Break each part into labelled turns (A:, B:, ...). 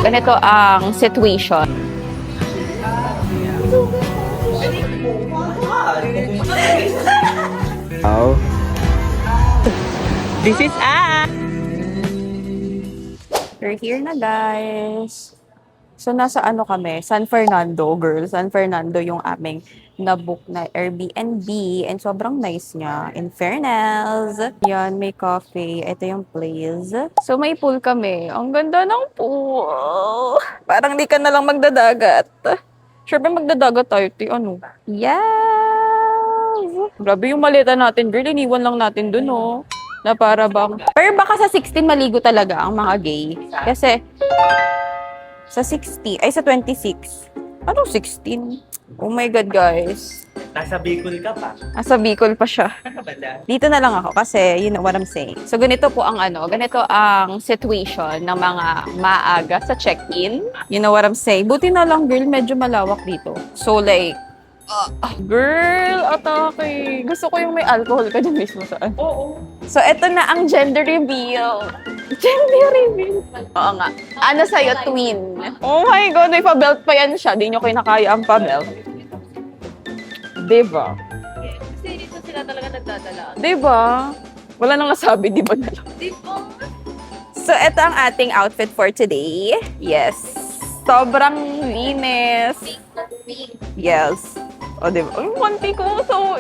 A: Ganito ang situation.
B: Oh.
A: This is We're here na, guys. So, nasa ano kami? San Fernando, girl. San Fernando yung aming nabook na Airbnb. And sobrang nice niya. In fairness. Yan, may coffee. Ito yung place. So, may pool kami. Ang ganda ng pool. Parang di ka na lang magdadagat. Sure ba magdadagat tayo? Ano? Yes! Grabe yung malita natin, girl. Iniwan lang natin dun, oh. Na para bang... Pero baka sa 16 maligo talaga ang mga gay. Kasi sa 60, ay sa 26. Anong 16? Oh my God, guys.
C: Nasa Bicol ka pa.
A: Nasa Bicol pa siya. Dito na lang ako kasi you know what I'm saying. So ganito po ang ganito ang situation ng mga maaga sa check-in. You know what I'm saying? Buti na lang, girl, medyo malawak dito. So like, girl, atake. Gusto ko yung may alcohol ka dyan mismo saan. Oo. So, eto na ang gender reveal. Gender reveal? Oo nga. Ano sa'yo, twin? Oh my God, may pa-belt pa yan siya. Di nyo kinakaya ang pa-belt. Diba?
D: Kasi dito sila talaga nagdadala.
A: Diba? Wala nang nasabi, diba na lang?
D: Diba?
A: So, eto ang ating outfit for today. Yes. Sobrang linis. Yes. O, diba? Ang panty ko. So,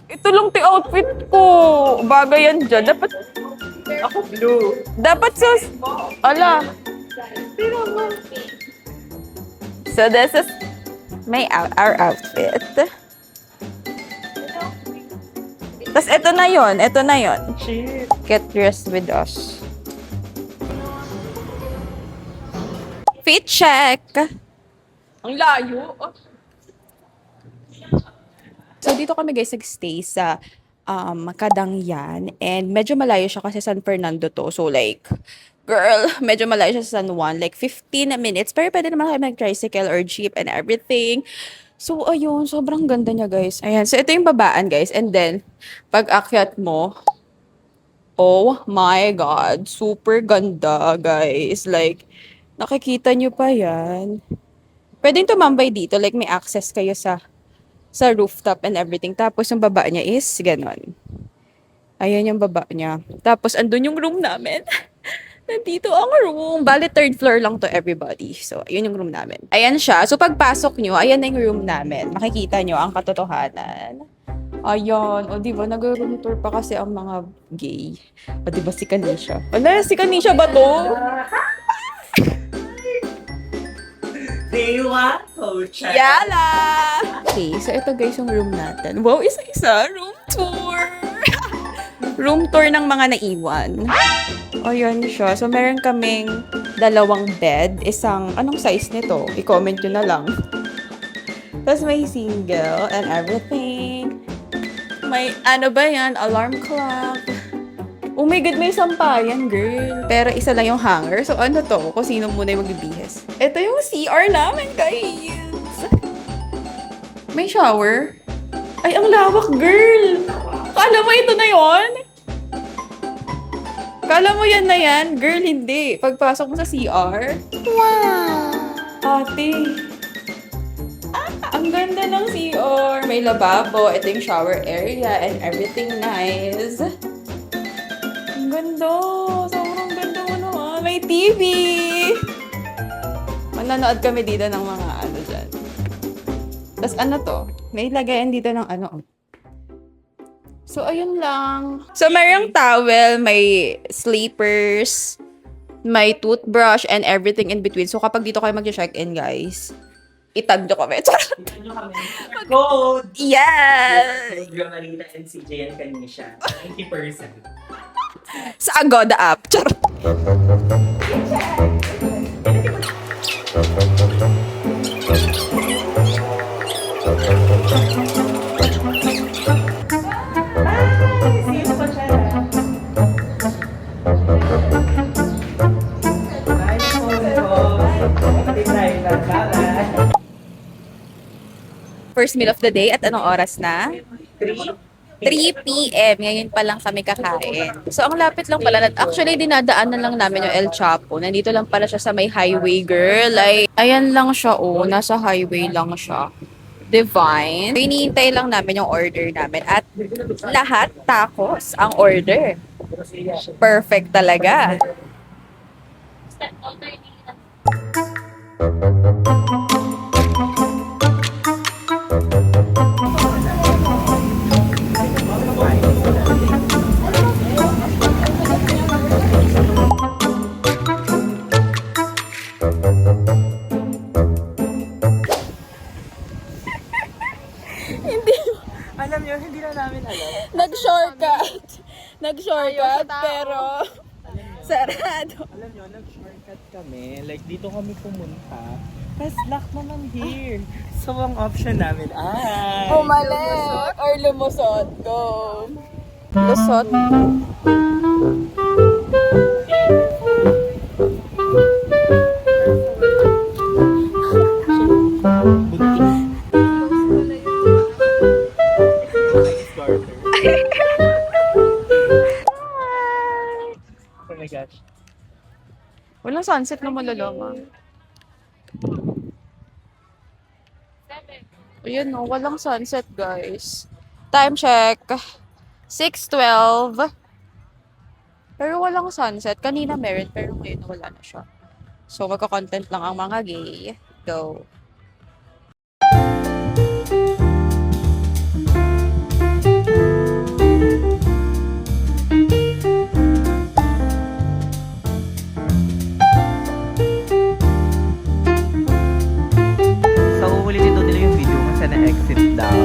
A: ito lang ti outfit ko. Bagay yan dyan. Dapat,
C: Ako blue.
A: dapat sus, ala. So, this is our outfit. Tapos, ito na yon. Ito na yon.
C: Shit.
A: Get dressed with us. Fit check. Ang layo. So, dito kami guys nag-stay sa Kadangyan. And medyo malayo siya kasi San Fernando to. So, like, girl, medyo malayo siya sa San Juan. Like, 15 minutes. Pero pwede naman kayo mag-tricycle or jeep and everything. So, ayun. Sobrang ganda niya, guys. Ayan. So, ito yung babaan, guys. And then, pag akyat mo, oh my God. Super ganda, guys. Like, nakikita nyo pa yan. Pwedeng tumambay dito. Like, may access kayo sa rooftop and everything. Tapos, yung baba niya is ganon. Ayan yung baba niya. Tapos, andun yung room namin. Nandito ang room. Bali, third floor lang to everybody. So, ayun yung room namin. Ayan siya. So, pagpasok nyo, ayan na yung room namin. Makikita nyo ang katotohanan. Ayan. O, diba? Nag-room tour pa kasi ang mga gay. O, diba si Kanisha? Wala, si Kanisha ba to?
C: Dewa, coach.
A: Yala! Okay, so ito guys yung room natin. Wow, isa-isa. Room tour! Room tour ng mga naiwan. O, yun siya. So, meron kaming dalawang bed. Anong size nito? I-comment nyo na lang. Tapos may single and everything. May, ano ba yan? Alarm clock. Oh my God, may sampayan, girl. Pero isa lang yung hanger. So, ano to? Kung sino muna yung magbibihis. Ito yung CR namin, guys. May shower. Ay, ang lawak, girl. Kala mo ito na yon? Kala mo yan na yan? Girl, hindi. Pagpasok mo sa CR. Wow! Ate. Ang ganda ng CR. May lababo. Ito yung shower area and everything nice. Ang ganda. Sobrang ganda mo naman. May TV. Manonood kami dito ng mga ano dyan. Tapos ano to? May lagayan dito ng ano. So, ayun lang. So, mayroong towel, may sleepers, may toothbrush, and everything in between. So, kapag dito kayo mag-check-in, guys, itag nyo kami. Charot.
C: Code!
A: Yes!
C: Code Marita and CJ and Kanisha. 90%.
A: Sa Agoda app. Charot. First meal of the day at anong oras na?
C: 3
A: 3 p.m. Ngayon pa lang kami kakain. So, ang lapit lang pala. Actually, dinadaanan lang namin yung El Chapo. Nandito lang pala siya sa may highway, girl. Ay, ayan lang siya, oh. Nasa highway lang siya. Divine. Hinihintay lang namin yung order namin. At lahat tacos ang order. Perfect talaga.
C: Alam niyo, hindi na namin alam.
A: Nag-shortcut. Nag-shortcut, pero sarado.
C: Alam niyo, nag-shortcut kami. Like, dito kami pumunta. Tapos, lock naman here. So, ang option namin ay...
A: Bumalik or lumusot. Go. Lusot.
C: Starter. Oh my gosh.
A: Walang sunset na maluloma. Ayun no, walang sunset guys. Time check. 6:12. Pero walang sunset. Kanina meron, pero ngayon wala na siya. So, magka-content lang ang mga gay. Go.
C: So, ulitin daw nila yung video kung saan na-exit daw.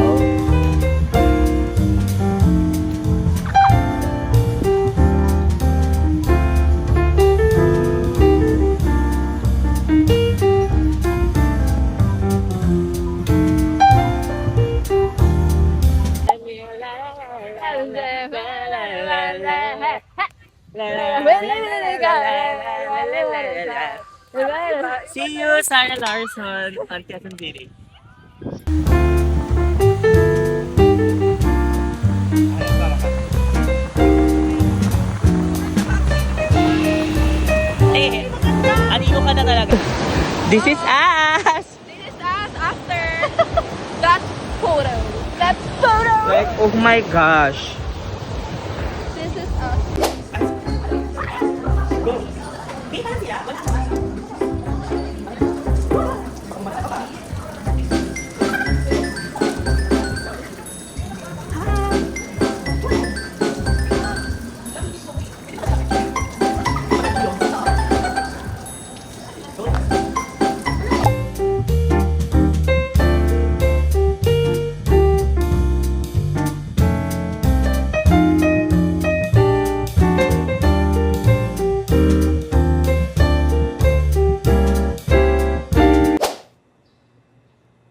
C: See you, Sarah Larson, on Quezon City. Eh, anino ka na talaga. This is us!
D: This is us after that photo. That photo!
C: Like, oh my gosh.
D: This is us.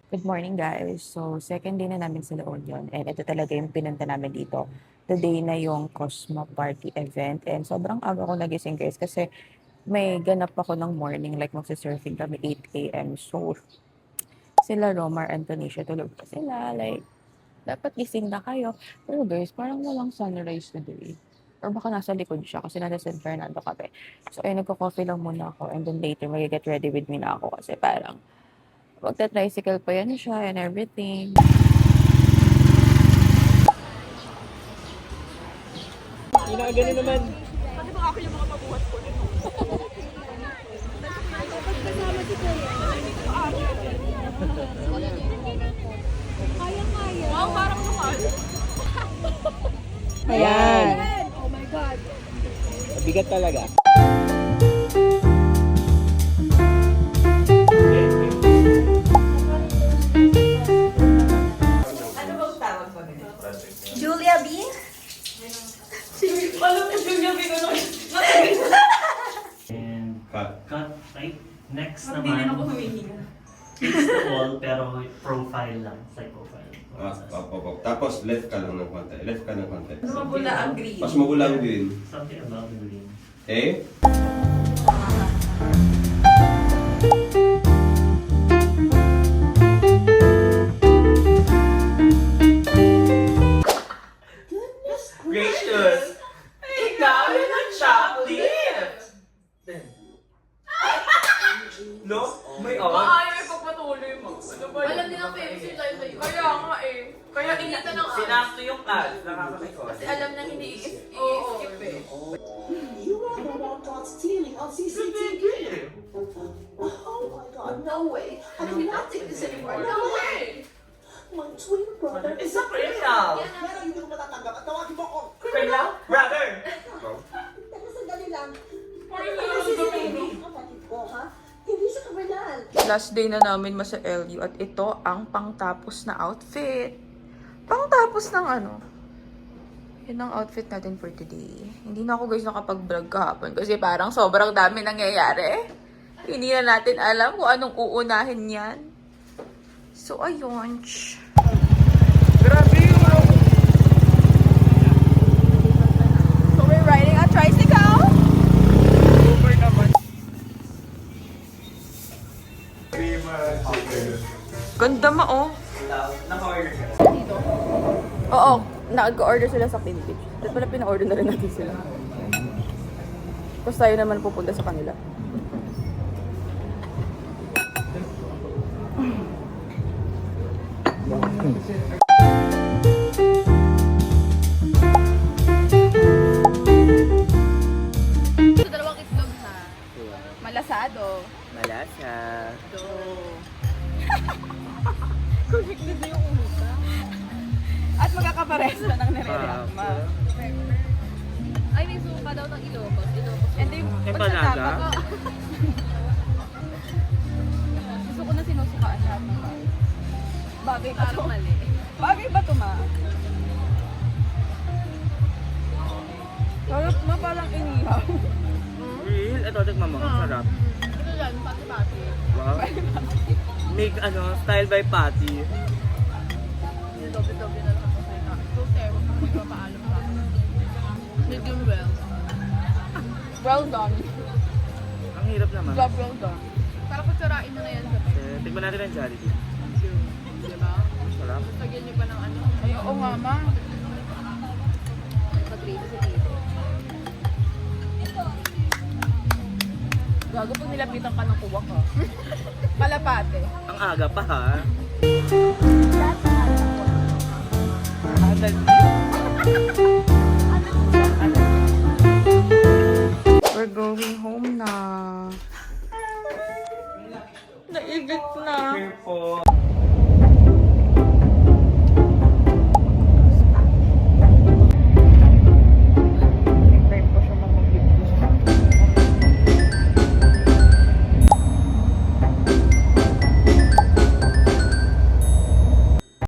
A: Good morning guys. So, second day na namin sa La Union and ito talaga yung pinunta namin dito. The day na yung Cosmo Party event and sobrang aga ko nagising guys kasi may ganap ako ng morning like magsa-surfing kami 8 a.m. So, sila Romar and Tanisha tulog pa sila like dapat gising na kayo. Pero guys, parang walang sunrise today. Or baka nasa likod siya kasi nasa San Fernando kami. So, ay nagko-coffee lang muna ako and then later mag-get ready with me na ako kasi parang magta-tricycle pa yan siya and everything.
C: Ginagano naman.
D: Wow, parang mahal.
A: Ayan.
D: Oh my God.
C: Bigat talaga.
B: Julia B?
E: And cut right? Next naman, fix the wall pero profile lang, side profile.
F: Tapos left ka lang ng konti. Left ka ng konti.
B: Mas mabula ang green.
F: Mas mabula ang green.
E: Something about the green.
F: Okay?
C: No? May on?
D: Ay, pagpatuloy mo. Ano ba yun? Alam nilang famous yung live sa'yo. Kaya nga eh. Kaya inita ng
C: Sinakto yung ads. Nakakakikot.
D: Kasi alam nang hindi i-skip eh.
B: You are the one caught stealing on CCTV. Oh my God, no way. I cannot take this anymore. No way. My twin brother
C: It's a criminal!
B: Pero hindi ko matatanggap at tawagin mo ako.
C: Criminal? Brother!
B: Teka, sandali lang.
D: Parang
B: Kapatid ko, ha? Hindi siya kriminal.
A: Last day na namin sa LU at ito ang pangtapos na outfit. Pangtapos ng ano. Yun ang outfit natin for today. Hindi na ako guys nakapag-vlog kahapon kasi parang sobrang dami nangyayari. Hindi na natin alam kung anong uunahin yan. So ayun.
C: Grabe yung
A: So we're riding a tricycle.
C: Uber naman.
A: Ganda ma oh.
C: Naka-order ka.
A: Oo, nag-order sila sa Cambridge. Tapos pala pina-order na rin natin sila. Tapos tayo naman pupunta sa kanila.
D: Sa dalawang itlog ha. Malasado.
C: Malasa.
D: Do. Connected na yung ulo.
A: At magkakapares na ng nire-reakma.
D: Ay, may suka daw ng Ilocos. Ilocos.
A: And then,
C: Empanaga?
A: gusto ko na sinusukaan lahat ng bagay. Bagay ba
D: Parang
A: to?
D: mali.
A: Bagay ba to ma? Parang inihaw.
C: Real? Ito, tignan mo. Ang sarap.
D: Ito yan, pati-pati.
C: Wow. Make style by Patty.
D: Yung doble-doble na lang ako sa'yo na. So, sir, huwag kang magpapaalam sa akin. Medium well.
A: Well done.
C: Ang hirap naman.
A: Job well done.
D: Para kutsarain mo na yan sa
C: Tignan natin ang Jollibee.
D: Diba?
C: Sarap.
D: Lagyan niyo pa ng ano.
A: Ay, oo nga ma.
D: Pag-rate sa tito.
A: Gago pag nilapitan ka ng kuwak ha. Kalapate.
C: Ang aga pa ha.
A: We're going home na. Naigit na.
C: Here po.